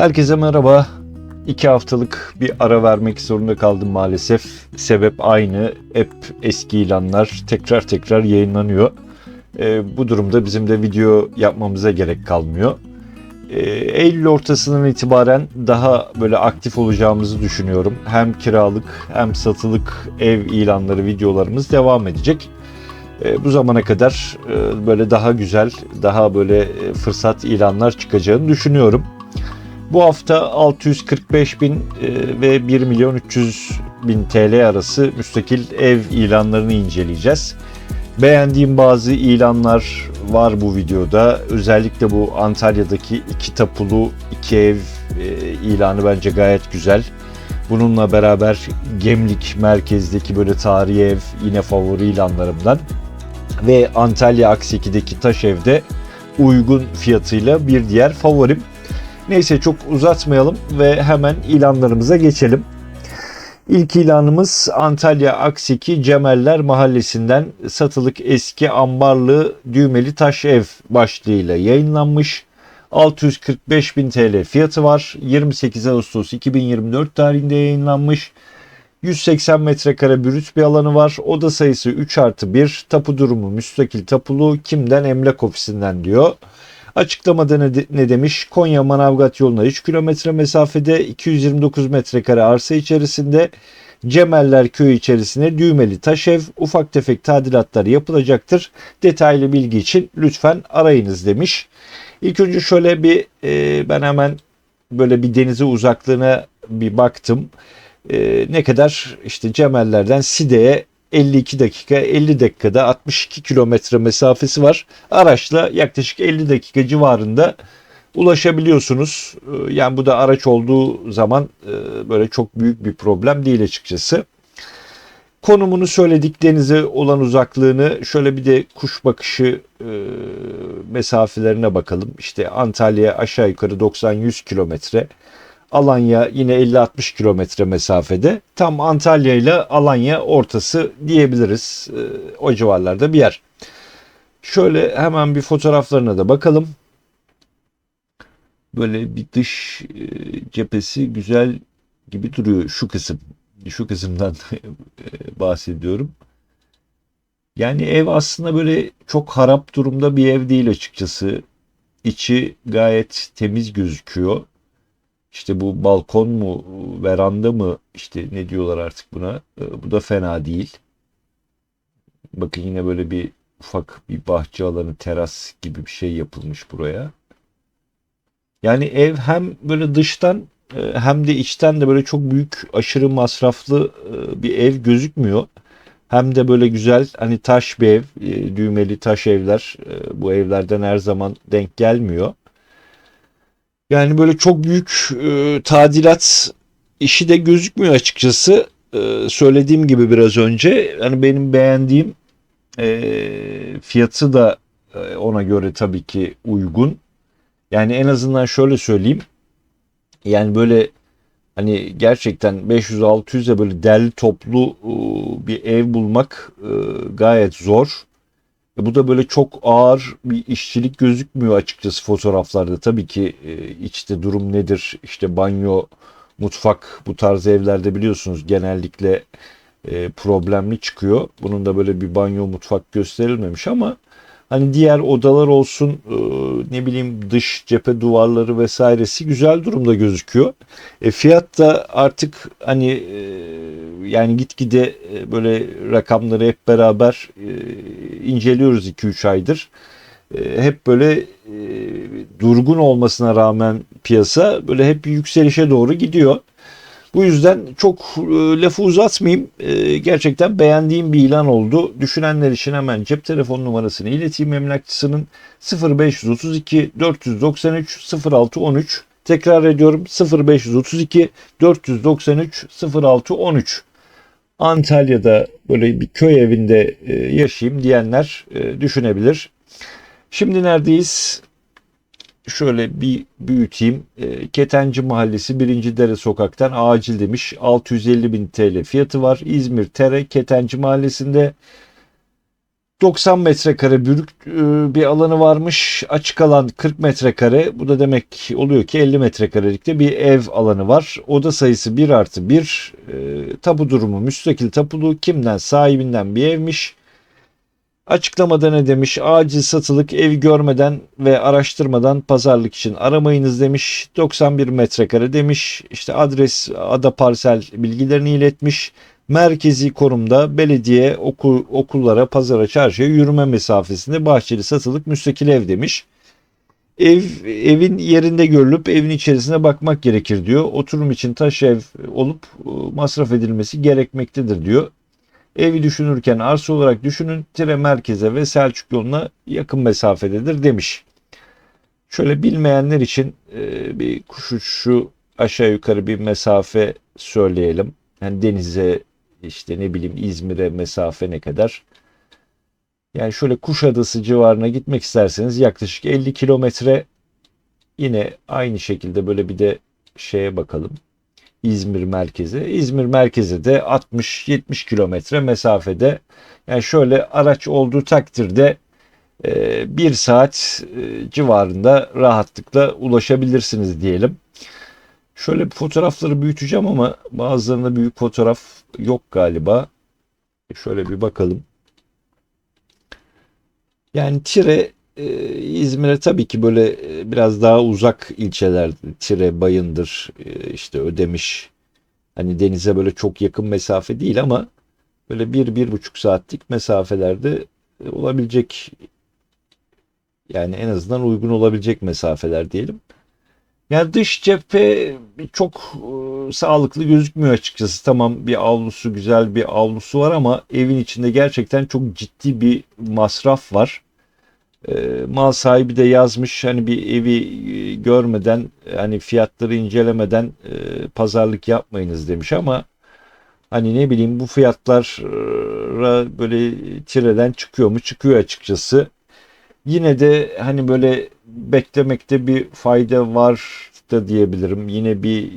Herkese merhaba. 2 haftalık bir ara vermek zorunda kaldım maalesef. Sebep aynı. Hep eski ilanlar tekrar yayınlanıyor. Bu durumda bizim de video yapmamıza gerek kalmıyor. Eylül ortasından itibaren daha böyle aktif olacağımızı düşünüyorum. Hem kiralık hem satılık ev ilanları videolarımız devam edecek. Bu zamana kadar böyle daha güzel, daha böyle fırsat ilanlar çıkacağını düşünüyorum. Bu hafta 645 bin ve 1 milyon 300 bin TL arası müstakil ev ilanlarını inceleyeceğiz. Beğendiğim bazı ilanlar var bu videoda. Özellikle bu Antalya'daki 2 tapulu 2 ev ilanı bence gayet güzel. Bununla beraber Gemlik merkezdeki böyle tarihi ev yine favori ilanlarımdan. Ve Antalya Aksiki'deki taş evde uygun fiyatıyla bir diğer favorim. Neyse çok uzatmayalım ve hemen ilanlarımıza geçelim. İlk ilanımız Antalya Aksiki Cemeller Mahallesi'nden satılık eski ambarlı düğmeli taş ev başlığıyla yayınlanmış. 645 bin TL fiyatı var. 28 Ağustos 2024 tarihinde yayınlanmış. 180 metrekare brüt bir alanı var. Oda sayısı 3+1. Tapu durumu müstakil tapulu. Kimden? Emlak ofisinden diyor. Açıklamada ne demiş? Konya Manavgat yoluna 3 kilometre mesafede 229 metrekare arsa içerisinde Cemeller Köyü içerisinde düğmeli taş ev, ufak tefek tadilatlar yapılacaktır. Detaylı bilgi için lütfen arayınız demiş. İlk önce şöyle bir ben hemen böyle bir denize uzaklığına bir baktım. Ne kadar işte Cemeller'den Side'ye 52 dakika, 50 dakikada 62 kilometre mesafesi var. Araçla yaklaşık 50 dakika civarında ulaşabiliyorsunuz. Yani bu da araç olduğu zaman böyle çok büyük bir problem değil açıkçası. Konumunu söyledik, denize olan uzaklığını. Şöyle bir de kuş bakışı mesafelerine bakalım. İşte Antalya aşağı yukarı 90-100 kilometre. Alanya yine 50-60 kilometre mesafede. Tam Antalya ile Alanya ortası diyebiliriz. O civarlarda bir yer. Şöyle hemen bir fotoğraflarına da bakalım. Böyle bir dış cephesi güzel gibi duruyor şu kısım. Şu kısımdan bahsediyorum. Yani ev aslında böyle çok harap durumda bir ev değil açıkçası. İçi gayet temiz gözüküyor. İşte bu balkon mu, veranda mı, işte ne diyorlar artık buna. Bu da fena değil. Bakın yine böyle bir ufak bir bahçe alanı, teras gibi bir şey yapılmış buraya. Yani ev hem böyle dıştan hem de içten de böyle çok büyük, aşırı masraflı bir ev gözükmüyor. Hem de böyle güzel, hani taş bir ev, düğmeli taş evler bu evlerden her zaman denk gelmiyor. Yani böyle çok büyük tadilat işi de gözükmüyor açıkçası. Söylediğim gibi biraz önce hani benim beğendiğim fiyatı da ona göre tabii ki uygun. Yani en azından şöyle söyleyeyim. Yani böyle hani gerçekten 500-600'e böyle derli toplu bir ev bulmak gayet zor. Bu da böyle çok ağır bir işçilik gözükmüyor açıkçası fotoğraflarda. Tabii ki içte durum nedir? İşte banyo, mutfak bu tarz evlerde biliyorsunuz genellikle problemli çıkıyor. Bunun da böyle bir banyo, mutfak gösterilmemiş ama hani diğer odalar olsun, ne bileyim dış cephe duvarları vesairesi güzel durumda gözüküyor. Fiyat da artık hani yani gitgide böyle rakamları hep beraber inceliyoruz 2-3 aydır. Hep böyle durgun olmasına rağmen piyasa böyle hep bir yükselişe doğru gidiyor. Bu yüzden çok lafı uzatmayayım. Gerçekten beğendiğim bir ilan oldu. Düşünenler için hemen cep telefon numarasını ileteyim emlakçısının 0532 493 0613. Tekrar ediyorum 0532 493 0613. Antalya'da böyle bir köy evinde yaşayayım diyenler düşünebilir. Şimdi neredeyiz? Şöyle bir büyüteyim. Ketenci Mahallesi 1. Dere Sokak'tan acil demiş. 650 bin TL fiyatı var. İzmir Tere Ketenci Mahallesi'nde 90 metrekare büyük bir alanı varmış. Açık alan 40 metrekare. Bu da demek oluyor ki 50 metrekarelikte bir ev alanı var. Oda sayısı 1+1. Tapu durumu müstakil tapulu. Kimden? Sahibinden bir evmiş. Açıklamada ne demiş? Acil satılık, evi görmeden ve araştırmadan pazarlık için aramayınız demiş. 91 metrekare demiş. İşte adres, ada, parsel bilgilerini iletmiş. Merkezi konumda, belediye, okullara, pazara, çarşıya yürüme mesafesinde, bahçeli satılık müstakil ev demiş. Evin yerinde görülüp evin içerisine bakmak gerekir diyor. Oturum için taş ev olup masraf edilmesi gerekmektedir diyor. Evi düşünürken arsa olarak düşünün, merkeze ve Selçuk yoluna yakın mesafededir demiş. Şöyle bilmeyenler için bir kuş uçuşu aşağı yukarı bir mesafe söyleyelim. Yani denize, işte ne bileyim, İzmir'e mesafe ne kadar? Yani şöyle Kuşadası civarına gitmek isterseniz yaklaşık 50 kilometre. Yine aynı şekilde böyle bir de şeye bakalım. İzmir merkeze. İzmir merkeze de 60-70 kilometre mesafede. Yani şöyle araç olduğu takdirde 1 saat civarında rahatlıkla ulaşabilirsiniz diyelim. Şöyle fotoğrafları büyüteceğim ama bazılarında büyük fotoğraf yok galiba. Şöyle bir bakalım. Yani İzmir'e tabii ki böyle biraz daha uzak ilçeler, Bayındır, işte Ödemiş, hani denize böyle çok yakın mesafe değil ama böyle 1-1,5 saatlik mesafelerde olabilecek, yani en azından uygun olabilecek mesafeler diyelim. Yani dış cephe çok sağlıklı gözükmüyor açıkçası. Tamam, bir avlusu, güzel bir avlusu var ama evin içinde gerçekten çok ciddi bir masraf var. Mal sahibi de yazmış, hani bir evi görmeden, hani fiyatları incelemeden pazarlık yapmayınız demiş ama hani ne bileyim, bu fiyatlara böyle tireden çıkıyor mu? Çıkıyor açıkçası. Yine de hani böyle beklemekte bir fayda var da diyebilirim. Yine bir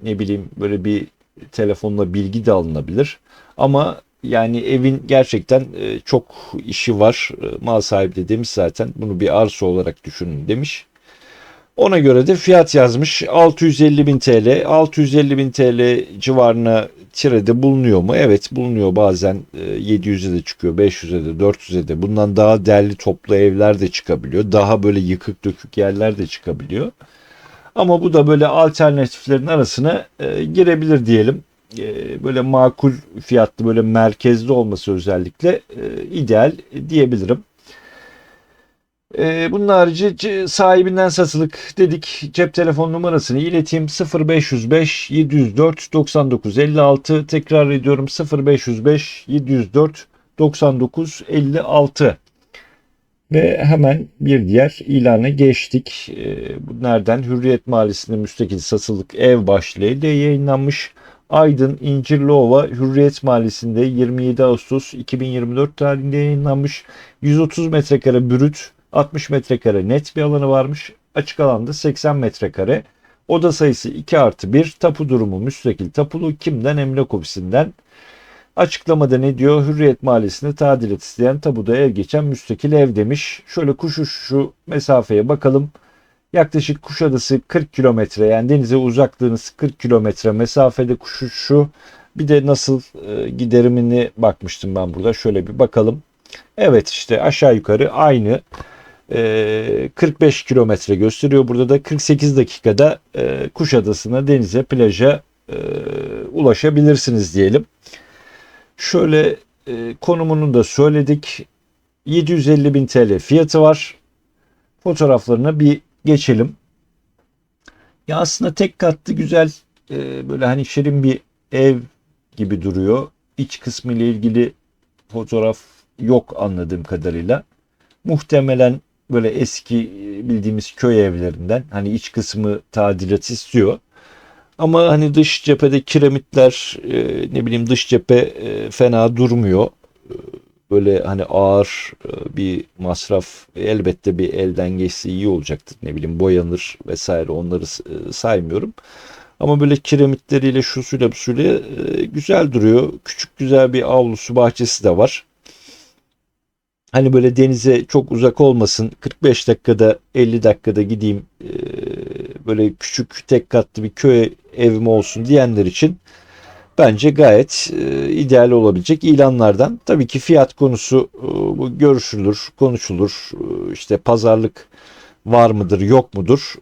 ne bileyim, böyle bir telefonla bilgi de alınabilir. Ama yani evin gerçekten çok işi var. Mal sahibi de demiş zaten, bunu bir arsa olarak düşünün demiş. Ona göre de fiyat yazmış. 650 bin TL. 650 bin TL civarına tirede bulunuyor mu? Evet, bulunuyor. Bazen 700'e de çıkıyor, 500'e de, 400'e de. Bundan daha derli toplu evler de çıkabiliyor. Daha böyle yıkık dökük yerler de çıkabiliyor. Ama bu da böyle alternatiflerin arasına girebilir diyelim. Böyle makul fiyatlı, böyle merkezde olması özellikle ideal diyebilirim. Bunun harici sahibinden satılık dedik. Cep telefon numarasını ileteyim: 0505 704 9956. Tekrar ediyorum: 0505 704 9956. Ve hemen bir diğer ilana geçtik. Bu nereden? Hürriyet Mahallesi'nde müstakil satılık ev başlığıyla yayınlanmış. Aydın İncirliova Hürriyet Mahallesi'nde 27 Ağustos 2024 tarihinde yayınlanmış. 130 metrekare brüt, 60 metrekare net bir alanı varmış. Açık alanda 80 metrekare. Oda sayısı 2+1. Tapu durumu müstakil tapulu. Kimden? Emlak ofisinden. Açıklamada ne diyor? Hürriyet Mahallesi'nde tadilat isteyen, tapuda ev geçen müstakil ev demiş. Şöyle şu mesafeye bakalım. Yaklaşık Kuşadası 40 kilometre, yani denize uzaklığınız 40 kilometre mesafede Kuşuşu. Bir de nasıl giderimini bakmıştım ben burada. Şöyle bir bakalım. Evet, işte aşağı yukarı aynı. 45 kilometre gösteriyor. Burada da 48 dakikada Kuşadası'na, denize, plaja ulaşabilirsiniz diyelim. Şöyle konumunu da söyledik. 750 bin TL fiyatı var. Fotoğraflarına bir geçelim. Ya aslında tek katlı, güzel, böyle hani şirin bir ev gibi duruyor. İç kısmı ile ilgili fotoğraf yok anladığım kadarıyla. Muhtemelen böyle eski bildiğimiz köy evlerinden, hani iç kısmı tadilat istiyor. Ama hani dış cephede kiremitler, ne bileyim, dış cephe fena durmuyor. Böyle hani ağır bir masraf, elbette bir elden geçse iyi olacaktır. Ne bileyim, boyanır vesaire, onları saymıyorum. Ama böyle kiremitleriyle, şusuyla busuyla güzel duruyor. Küçük güzel bir avlusu, bahçesi de var. Hani böyle denize çok uzak olmasın, 45 dakikada 50 dakikada gideyim, böyle küçük tek katlı bir köy evim olsun diyenler için bence gayet ideal olabilecek ilanlardan. Tabii ki fiyat konusu bu görüşülür, konuşulur. İşte pazarlık var mıdır, yok mudur?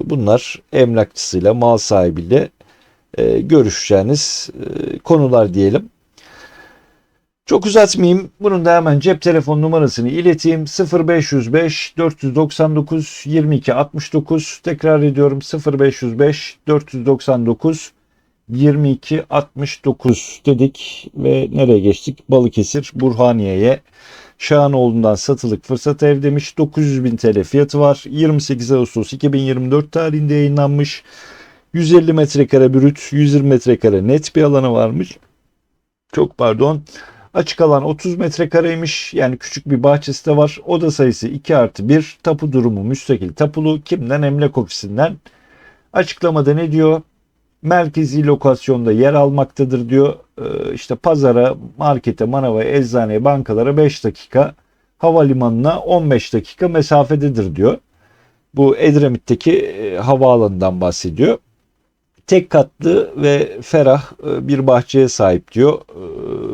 Bunlar emlakçısıyla, mal sahibiyle görüşeceğiniz konular diyelim. Çok uzatmayayım. Bunun da hemen cep telefon numarasını ileteyim. 0505 499 22 69. Tekrar ediyorum, 0505 499 22 69 dedik ve nereye geçtik? Balıkesir Burhaniye'ye. Şahanoğlu'ndan satılık fırsat ev demiş. 900 bin TL fiyatı var. 28 Ağustos 2024 tarihinde yayınlanmış. 150 metrekare brüt, 120 metrekare net bir alanı varmış. Çok pardon. Açık alan 30 metrekareymiş. Yani küçük bir bahçesi de var. Oda sayısı 2+1. Tapu durumu müstakil tapulu. Kimden? Emlak ofisinden. Açıklamada ne diyor? Merkezi lokasyonda yer almaktadır diyor. İşte pazara, markete, manava, eczaneye, bankalara 5 dakika, havalimanına 15 dakika mesafededir diyor. Bu Edremit'teki havaalanından bahsediyor. Tek katlı ve ferah bir bahçeye sahip diyor.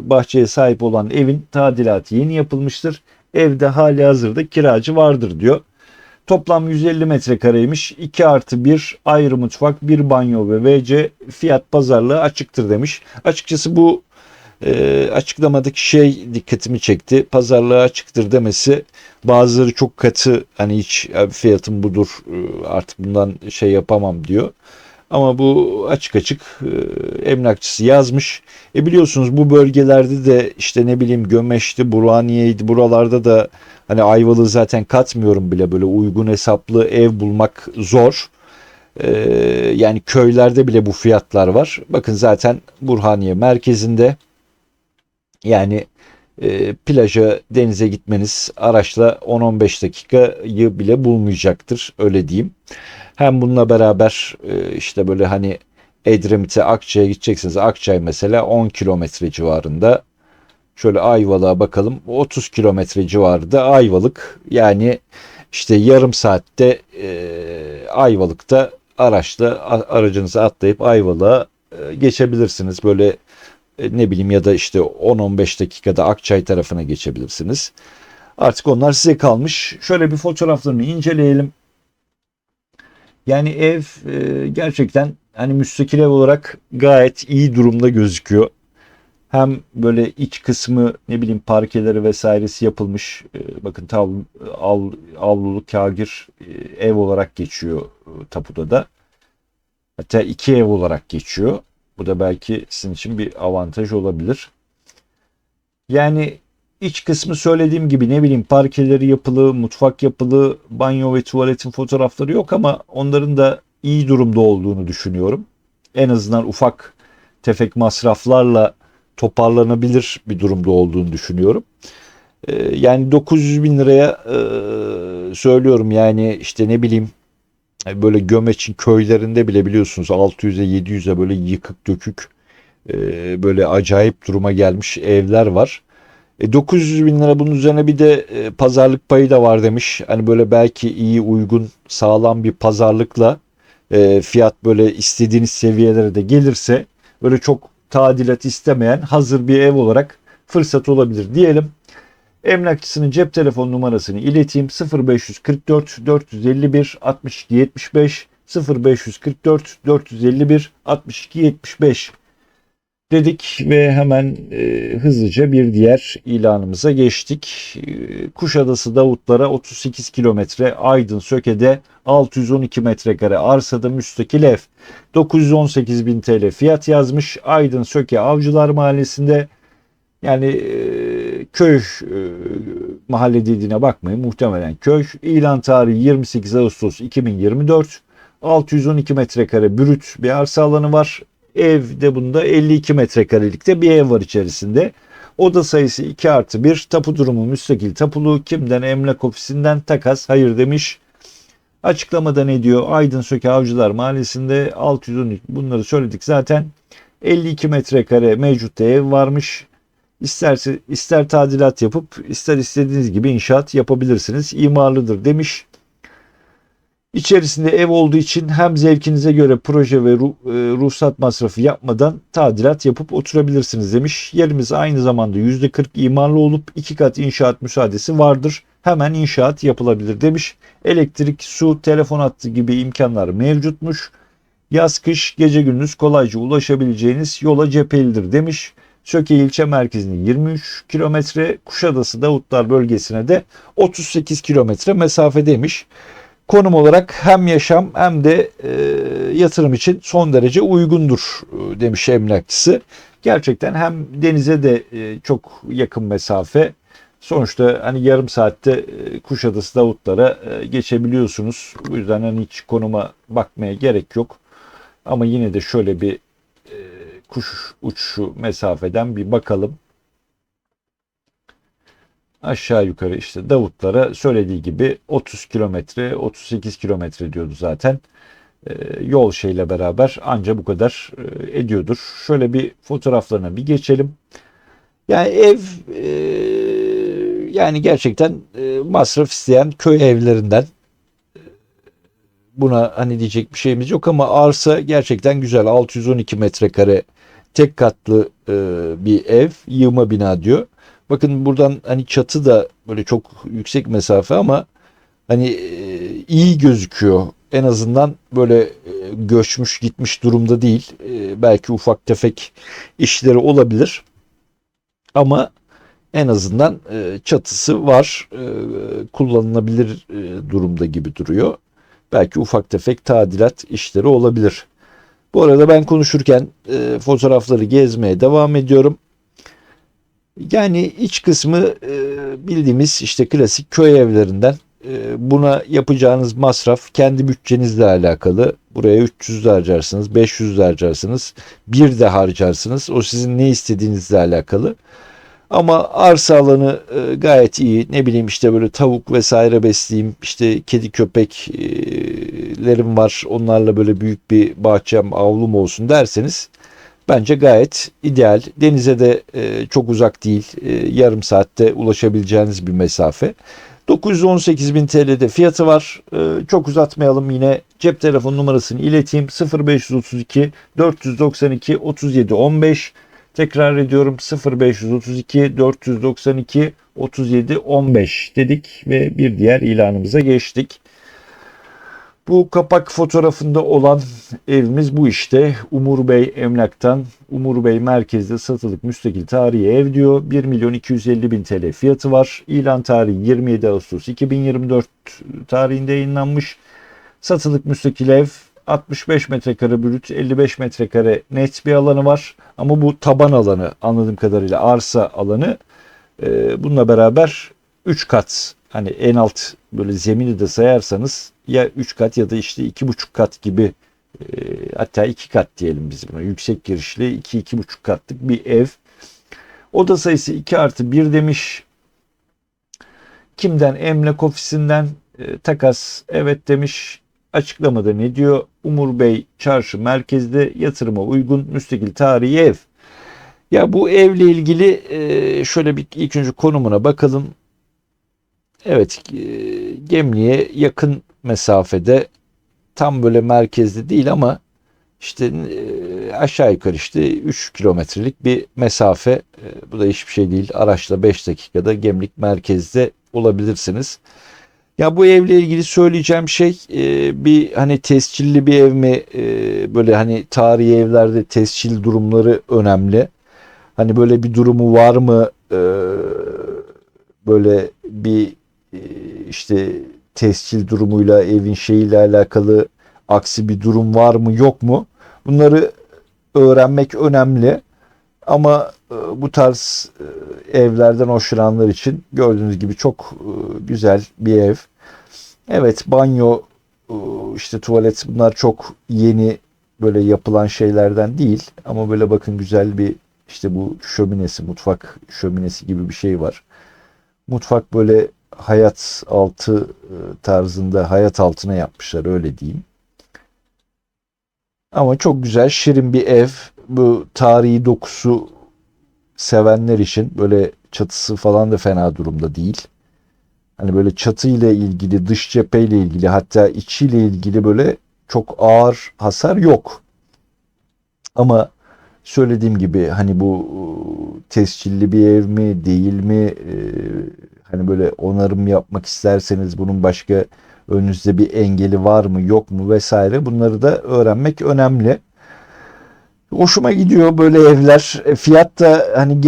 Bahçeye sahip olan evin tadilatı yeni yapılmıştır. Evde hali hazırda kiracı vardır diyor. Toplam 150 metrekareymiş. 2+1 ayrı mutfak, bir banyo ve WC, fiyat pazarlığı açıktır demiş. Açıkçası bu açıklamadaki şey dikkatimi çekti. Pazarlığa açıktır demesi, bazıları çok katı, hani hiç fiyatım budur, artık bundan şey yapamam diyor. Ama bu açık açık emlakçısı yazmış. Biliyorsunuz bu bölgelerde de işte ne bileyim Gömeş'ti, Burhaniye'ydi, buralarda da hani Ayvalık'ı zaten katmıyorum bile, böyle uygun hesaplı ev bulmak zor. Yani köylerde bile bu fiyatlar var. Bakın zaten Burhaniye merkezinde, yani plaja, denize gitmeniz araçla 10-15 dakikayı bile bulmayacaktır, öyle diyeyim. Hem bununla beraber işte böyle hani Edremit'e, Akçay'a gideceksiniz. Akçay mesela 10 kilometre civarında. Şöyle Ayvalık'a bakalım. 30 kilometre civarında Ayvalık. Yani işte yarım saatte Ayvalık'ta araçla, aracınızı atlayıp Ayvalık'a geçebilirsiniz. Böyle ne bileyim, ya da işte 10-15 dakikada Akçay tarafına geçebilirsiniz. Artık onlar size kalmış. Şöyle bir fotoğraflarını inceleyelim. Yani ev gerçekten hani müstakil ev olarak gayet iyi durumda gözüküyor. Hem böyle iç kısmı, ne bileyim, parkeleri vesairesi yapılmış. Bakın avlulu kagir ev olarak geçiyor tapuda da. Hatta iki ev olarak geçiyor. Bu da belki sizin için bir avantaj olabilir. Yani iç kısmı söylediğim gibi, ne bileyim, parkeleri yapılı, mutfak yapılı, banyo ve tuvaletin fotoğrafları yok ama onların da iyi durumda olduğunu düşünüyorum. En azından ufak tefek masraflarla toparlanabilir bir durumda olduğunu düşünüyorum. Yani 900 bin liraya söylüyorum, yani işte ne bileyim, böyle Gömeç'in köylerinde bile biliyorsunuz 600'e 700'e böyle yıkık dökük, böyle acayip duruma gelmiş evler var. 900 bin lira, bunun üzerine bir de pazarlık payı da var demiş. Hani böyle belki iyi, uygun, sağlam bir pazarlıkla fiyat böyle istediğiniz seviyelere de gelirse, böyle çok tadilat istemeyen hazır bir ev olarak fırsat olabilir diyelim. Emlakçısının cep telefon numarasını ileteyim: 0544 451 62 75, 0544 451 62 75 dedik ve hemen hızlıca bir diğer ilanımıza geçtik. Kuşadası Davutlara 38 kilometre, Aydın Söke'de 612 metrekare arsada müstakil ev. 918 bin TL fiyat yazmış. Aydın Söke Avcılar Mahallesi'nde. Yani köy mahalle dediğine bakmayın, muhtemelen köy. İlan tarihi 28 Ağustos 2024. 612 metrekare brüt bir arsa alanı var. Evde bunda 52 metrekarelikte bir ev var içerisinde. Oda sayısı 2+1. Tapu durumu müstakil tapulu. Kimden? Emlak ofisinden. Takas hayır demiş. Açıklamada ne diyor? Aydın Söke Avcılar Mahallesi'nde 612, bunları söyledik zaten. 52 metrekare mevcut ev varmış. ister tadilat yapıp ister istediğiniz gibi inşaat yapabilirsiniz. İmarlıdır demiş. İçerisinde ev olduğu için hem zevkinize göre proje ve ruhsat masrafı yapmadan tadilat yapıp oturabilirsiniz demiş. Yerimiz aynı zamanda %40 imarlı olup 2 kat inşaat müsaadesi vardır. Hemen inşaat yapılabilir demiş. Elektrik, su, telefon hattı gibi imkanlar mevcutmuş. Yaz kış gece gündüz kolayca ulaşabileceğiniz yola cephelidir demiş. Söke ilçe merkezine 23 kilometre, Kuşadası Davutlar bölgesine de 38 kilometre mesafedeymiş. Konum olarak hem yaşam hem de yatırım için son derece uygundur demiş emlakçısı. Gerçekten hem denize de çok yakın mesafe. Sonuçta hani yarım saatte Kuşadası Davutlara geçebiliyorsunuz. Bu yüzden hani hiç konuma bakmaya gerek yok. Ama yine de şöyle bir kuş uçuşu mesafeden bir bakalım. Aşağı yukarı işte Davutlara söylediği gibi 30 kilometre, 38 kilometre diyordu zaten. Yol şeyle beraber anca bu kadar ediyordur. Şöyle bir fotoğraflarına bir geçelim. Yani ev yani gerçekten masraf isteyen köy evlerinden. Buna hani diyecek bir şeyimiz yok ama arsa gerçekten güzel. 612 metrekare tek katlı bir ev, yığma bina diyor. Bakın buradan hani çatı da böyle çok yüksek mesafe ama hani iyi gözüküyor. En azından böyle göçmüş gitmiş durumda değil. Belki ufak tefek işleri olabilir ama en azından çatısı var. Kullanılabilir durumda gibi duruyor. Belki ufak tefek tadilat işleri olabilir. Bu arada ben konuşurken fotoğrafları gezmeye devam ediyorum. Yani iç kısmı bildiğimiz işte klasik köy evlerinden. Buna yapacağınız masraf kendi bütçenizle alakalı. Buraya 300 de harcarsınız, 500 de harcarsınız, bir de harcarsınız. O sizin ne istediğinizle alakalı. Ama arsa alanı gayet iyi. Ne bileyim işte böyle tavuk vesaire besleyeyim. İşte kedi köpeklerim var. Onlarla böyle büyük bir bahçem, avlum olsun derseniz bence gayet ideal. Denize de çok uzak değil. Yarım saatte ulaşabileceğiniz bir mesafe. 918 bin TL'de fiyatı var. Çok uzatmayalım, yine cep telefon numarasını ileteyim. 0532 492 37 15. Tekrar ediyorum, 0532 492 37 15 dedik ve bir diğer ilanımıza geçtik. Bu kapak fotoğrafında olan evimiz bu işte. Umur Bey Emlak'tan, Umur Bey merkezde satılık müstakil tarihi ev diyor. 1 milyon 250 bin TL fiyatı var. İlan tarihi 27 Ağustos 2024 tarihinde yayınlanmış. Satılık müstakil ev, 65 metrekare brüt, 55 metrekare net bir alanı var. Ama bu taban alanı, anladığım kadarıyla arsa alanı. Bununla beraber 3 kat, hani en alt böyle zemini de sayarsanız ya 3 kat ya da işte 2,5 kat gibi, hatta 2 kat diyelim biz buna. Yüksek girişli 2-2,5 katlık bir ev. Oda sayısı 2+1 demiş. Kimden? Emlak ofisinden takas evet demiş. Açıklamada ne diyor? Umur Bey Çarşı merkezde, yatırıma uygun müstakil tarihi ev. Ya bu evle ilgili şöyle bir ilk önce konumuna bakalım. Evet, Gemli'ye yakın mesafede, tam böyle merkezde değil ama işte aşağı yukarı işte 3 kilometrelik bir mesafe. Bu da hiçbir şey değil. Araçla 5 dakikada Gemlik merkezde olabilirsiniz. Ya bu evle ilgili söyleyeceğim şey, bir hani tescilli bir ev mi, böyle hani tarihi evlerde tescil durumları önemli. Hani böyle bir durumu var mı, böyle bir e, işte tescil durumuyla evin şeyiyle alakalı aksi bir durum var mı yok mu? Bunları öğrenmek önemli. Ama bu tarz evlerden hoşlananlar için gördüğünüz gibi çok güzel bir ev. Evet, banyo, e, işte tuvalet, bunlar çok yeni böyle yapılan şeylerden değil. Ama böyle bakın, güzel bir işte bu şöminesi, mutfak şöminesi gibi bir şey var. Mutfak böyle hayat altı tarzında, hayat altına yapmışlar, öyle diyeyim. Ama çok güzel, şirin bir ev. Bu tarihi dokusu sevenler için böyle çatısı falan da fena durumda değil. Hani böyle çatıyla ilgili, dış cepheyle ilgili, hatta içiyle ilgili böyle çok ağır hasar yok. Ama söylediğim gibi hani bu tescilli bir ev mi değil mi, hani böyle onarım yapmak isterseniz bunun başka önünüzde bir engeli var mı yok mu vesaire, bunları da öğrenmek önemli. Hoşuma gidiyor böyle evler. Fiyat da hani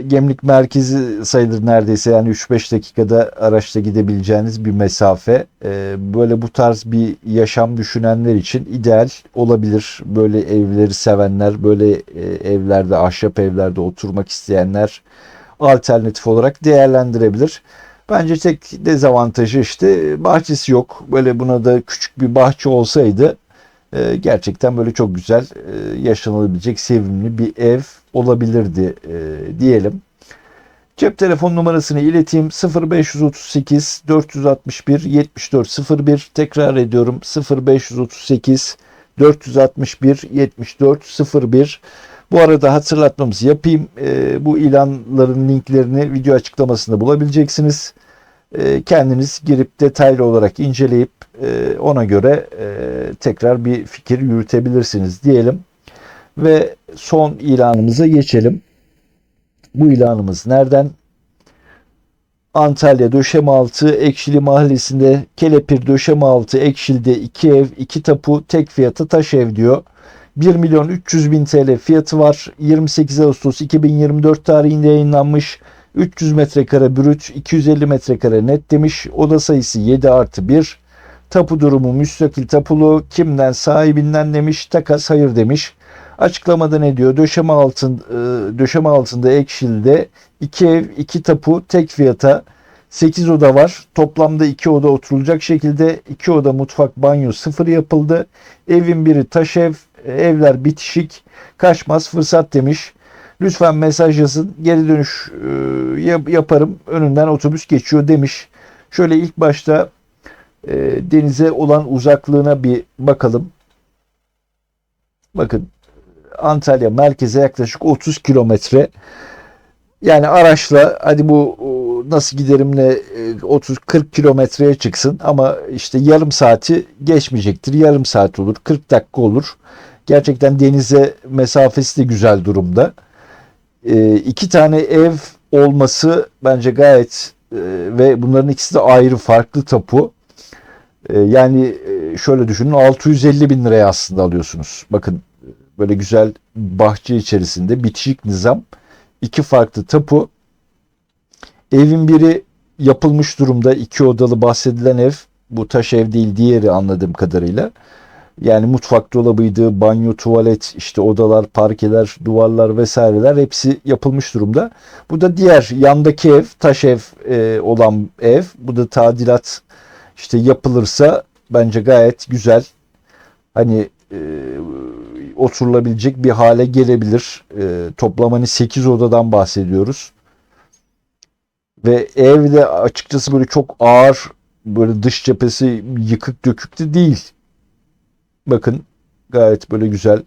Gemlik merkezi sayılır neredeyse. Yani 3-5 dakikada araçla gidebileceğiniz bir mesafe. Böyle bu tarz bir yaşam düşünenler için ideal olabilir. Böyle evleri sevenler, böyle evlerde, ahşap evlerde oturmak isteyenler alternatif olarak değerlendirebilir. Bence tek dezavantajı işte bahçesi yok. Böyle buna da küçük bir bahçe olsaydı gerçekten böyle çok güzel, yaşanabilecek sevimli bir ev olabilirdi diyelim. Cep telefon numarasını ileteyim: 0538 461 7401. Tekrar ediyorum: 0538 461 7401. Bu arada hatırlatmamızı yapayım. Bu ilanların linklerini video açıklamasında bulabileceksiniz. Kendiniz girip detaylı olarak inceleyip ona göre tekrar bir fikir yürütebilirsiniz diyelim. Ve son ilanımıza geçelim. Bu ilanımız nereden? Antalya Döşemealtı Ekşili Mahallesi'nde Kelepir Döşemealtı Ekşili'de 2 ev 2 tapu tek fiyatı taş ev diyor. 1 milyon 300 bin TL fiyatı var. 28 Ağustos 2024 tarihinde yayınlanmış. 300 metrekare brüt, 250 metrekare net demiş. Oda sayısı 7+1. Tapu durumu müstakil tapulu. Kimden? Sahibinden demiş. Takas hayır demiş. Açıklamada ne diyor? Döşeme altında Ekşili'de 2 ev 2 tapu tek fiyata 8 oda var. Toplamda 2 oda oturulacak şekilde 2 oda mutfak banyo sıfır yapıldı. Evin biri taş ev. Evler bitişik. Kaçmaz fırsat demiş. Lütfen mesaj yazın. Geri dönüş yaparım. Önünden otobüs geçiyor demiş. Şöyle ilk başta denize olan uzaklığına bir bakalım. Bakın, Antalya merkeze yaklaşık 30 kilometre. Yani araçla hadi bu nasıl giderimle 30-40 kilometreye çıksın ama işte yarım saati geçmeyecektir. Yarım saat olur, 40 dakika olur. Gerçekten denize mesafesi de güzel durumda. 2 tane ev olması bence gayet, ve bunların ikisi de ayrı farklı tapu. Yani şöyle düşünün, 650 bin liraya aslında alıyorsunuz. Bakın, böyle güzel bahçe içerisinde bitişik nizam, 2 farklı tapu. Evin biri yapılmış durumda, 2 odalı bahsedilen ev. Bu taş ev değil, diğeri anladığım kadarıyla. Yani mutfak dolabıydı, banyo, tuvalet, işte odalar, parkeler, duvarlar vesaireler hepsi yapılmış durumda. Bu da diğer yandaki ev, taş ev olan ev. Bu da tadilat işte yapılırsa bence gayet güzel. Hani oturulabilecek bir hale gelebilir. Toplam hani 8 odadan bahsediyoruz. Ve evde açıkçası böyle çok ağır, böyle dış cephesi yıkık dökük de değil. Bakın, gayet böyle güzel.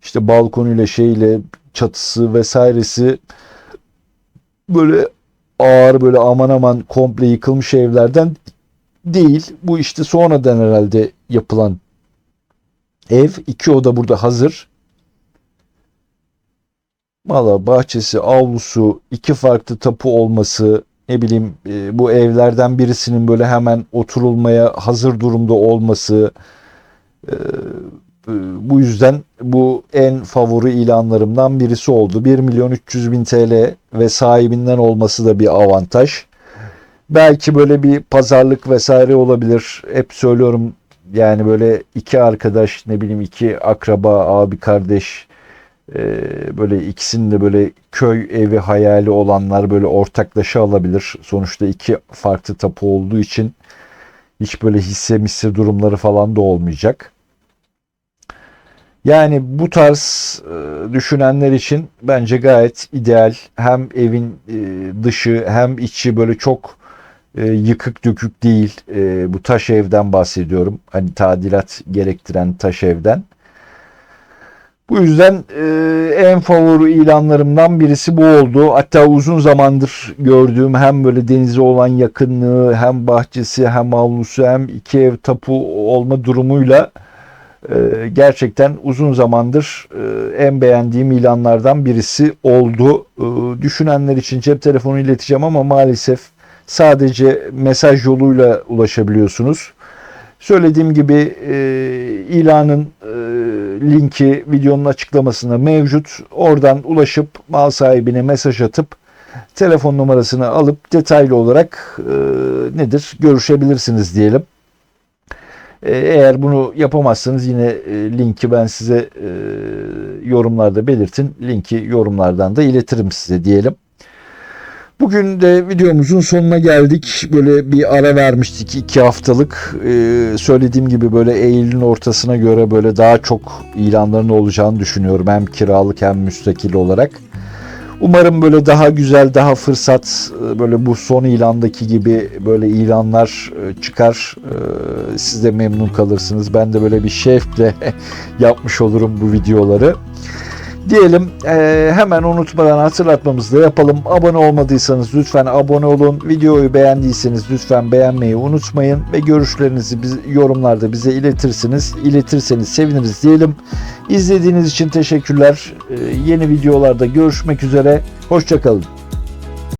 İşte balkonuyla şeyle çatısı vesairesi böyle ağır, böyle aman aman komple yıkılmış evlerden değil. Bu işte sonradan herhalde yapılan ev. 2 oda burada hazır. Valla bahçesi, avlusu, 2 farklı tapu olması, ne bileyim, bu evlerden birisinin böyle hemen oturulmaya hazır durumda olması, e, bu yüzden bu en favori ilanlarımdan birisi oldu. 1 milyon 300 bin TL ve sahibinden olması da bir avantaj. Belki böyle bir pazarlık vesaire olabilir. Hep söylüyorum, yani böyle 2 arkadaş, ne bileyim 2 akraba, abi kardeş, böyle ikisinin de böyle köy evi hayali olanlar böyle ortaklaşa alabilir. Sonuçta 2 farklı tapu olduğu için hiç böyle hisse durumları falan da olmayacak. Yani bu tarz düşünenler için bence gayet ideal. Hem evin dışı hem içi böyle çok yıkık dökük değil. Bu taş evden bahsediyorum. Hani tadilat gerektiren taş evden. Bu yüzden en favori ilanlarımdan birisi bu oldu. Hatta uzun zamandır gördüğüm hem böyle denize olan yakınlığı, hem bahçesi, hem avlusu, hem iki ev tapu olma durumuyla gerçekten uzun zamandır en beğendiğim ilanlardan birisi oldu. Düşünenler için cep telefonu ileteceğim ama maalesef sadece mesaj yoluyla ulaşabiliyorsunuz. Söylediğim gibi ilanın linki videonun açıklamasında mevcut. Oradan ulaşıp mal sahibine mesaj atıp telefon numarasını alıp detaylı olarak görüşebilirsiniz diyelim. Eğer bunu yapamazsanız yine linki ben size yorumlarda belirtin. Linki yorumlardan da iletirim size diyelim. Bugün de videomuzun sonuna geldik. Böyle bir ara vermiştik 2 haftalık. Söylediğim gibi böyle Eylül'ün ortasına göre böyle daha çok ilanların olacağını düşünüyorum. Hem kiralık hem müstakil olarak. Umarım böyle daha güzel, daha fırsat, böyle bu son ilandaki gibi böyle ilanlar çıkar. Siz de memnun kalırsınız. Ben de böyle bir şevkle yapmış olurum bu videoları. Diyelim hemen unutmadan hatırlatmamızı da yapalım. Abone olmadıysanız lütfen abone olun. Videoyu beğendiyseniz lütfen beğenmeyi unutmayın. Ve görüşlerinizi yorumlarda bize iletirseniz seviniriz diyelim. İzlediğiniz için teşekkürler. Yeni videolarda görüşmek üzere. Hoşça kalın.